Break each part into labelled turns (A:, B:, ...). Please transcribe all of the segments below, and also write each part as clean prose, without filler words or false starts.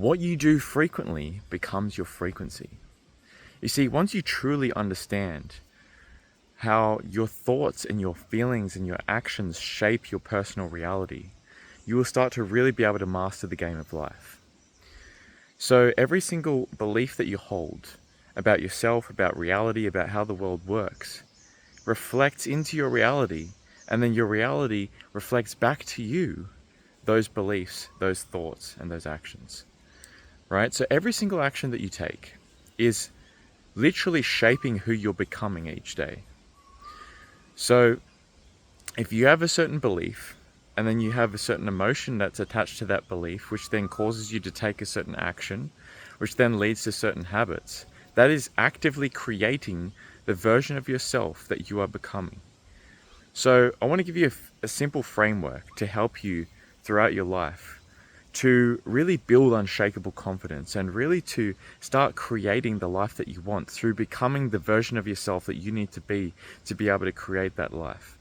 A: what you do frequently becomes your frequency. You see, once you truly understand how your thoughts and your feelings and your actions shape your personal reality, you will start to really be able to master the game of life. So every single belief that you hold about yourself, about reality, about how the world works, reflects into your reality, and then your reality reflects back to you those beliefs, those thoughts, and those actions. Right? So every single action that you take is literally shaping who you're becoming each day. So if you have a certain belief, and then you have a certain emotion that's attached to that belief, which then causes you to take a certain action, which then leads to certain habits, that is actively creating the version of yourself that you are becoming. So I want to give you a simple framework to help you throughout your life to really build unshakable confidence and really to start creating the life that you want through becoming the version of yourself that you need to be able to create that life.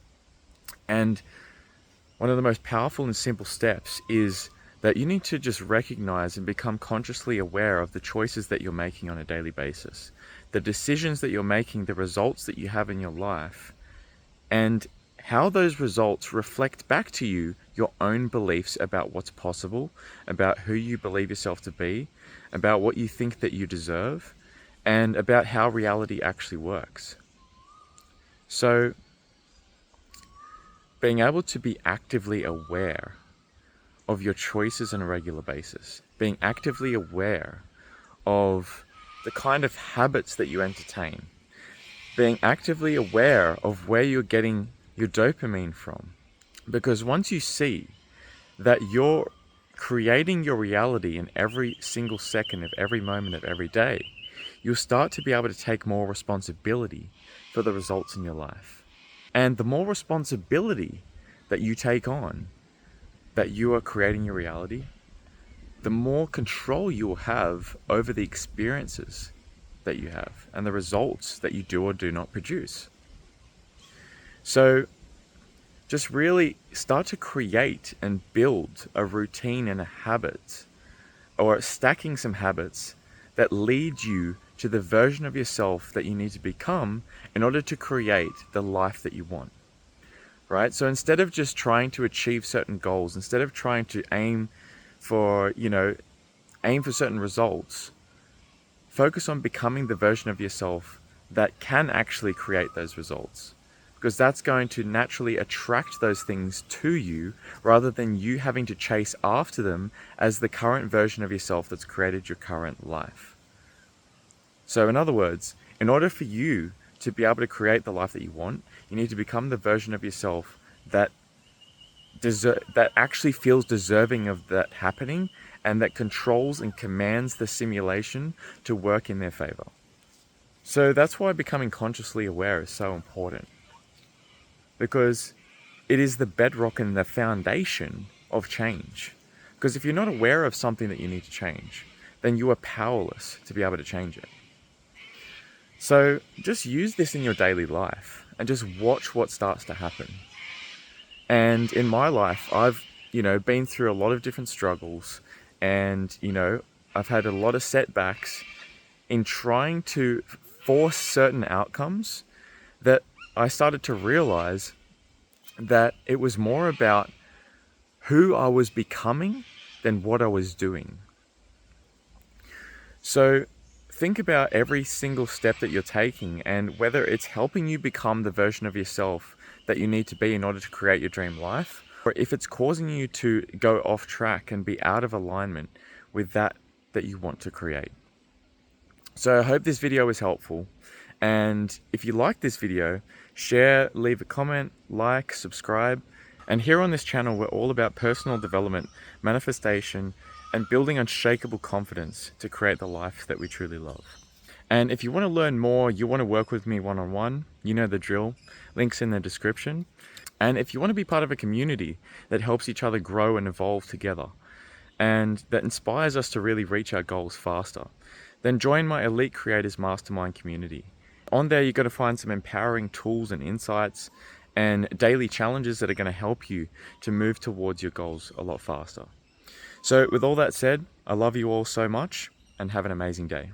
A: And one of the most powerful and simple steps is that you need to just recognize and become consciously aware of the choices that you're making on a daily basis, the decisions that you're making, the results that you have in your life, and how those results reflect back to you your own beliefs about what's possible, about who you believe yourself to be, about what you think that you deserve, and about how reality actually works. So, being able to be actively aware of your choices on a regular basis, being actively aware of the kind of habits that you entertain, being actively aware of where you're getting your dopamine from. Because once you see that you're creating your reality in every single second of every moment of every day, you'll start to be able to take more responsibility for the results in your life. And the more responsibility that you take on, that you are creating your reality, the more control you will have over the experiences that you have and the results that you do or do not produce. So just really start to create and build a routine and a habit, or stacking some habits that lead you to the version of yourself that you need to become in order to create the life that you want. Right? So instead of just trying to achieve certain goals, instead of trying to aim for certain results, focus on becoming the version of yourself that can actually create those results. Because that's going to naturally attract those things to you rather than you having to chase after them as the current version of yourself that's created your current life. So in other words, in order for you to be able to create the life that you want, you need to become the version of yourself that actually feels deserving of that happening and that controls and commands the simulation to work in their favor. So that's why becoming consciously aware is so important, because it is the bedrock and the foundation of change. Because if you're not aware of something that you need to change, then you are powerless to be able to change it. So just use this in your daily life and just watch what starts to happen. And in my life, I've, been through a lot of different struggles, and, I've had a lot of setbacks in trying to force certain outcomes, that I started to realize that it was more about who I was becoming than what I was doing. So think about every single step that you're taking and whether it's helping you become the version of yourself that you need to be in order to create your dream life, or if it's causing you to go off track and be out of alignment with that you want to create. So I hope this video was helpful. And if you like this video, share, leave a comment, like, subscribe. And here on this channel, we're all about personal development, manifestation, and building unshakable confidence to create the life that we truly love. And if you want to learn more, you want to work with me one-on-one, you know the drill, links in the description. And if you want to be part of a community that helps each other grow and evolve together, and that inspires us to really reach our goals faster, then join my Elite Creators Mastermind community. On there, you're going to find some empowering tools and insights and daily challenges that are going to help you to move towards your goals a lot faster. So with all that said, I love you all so much and have an amazing day.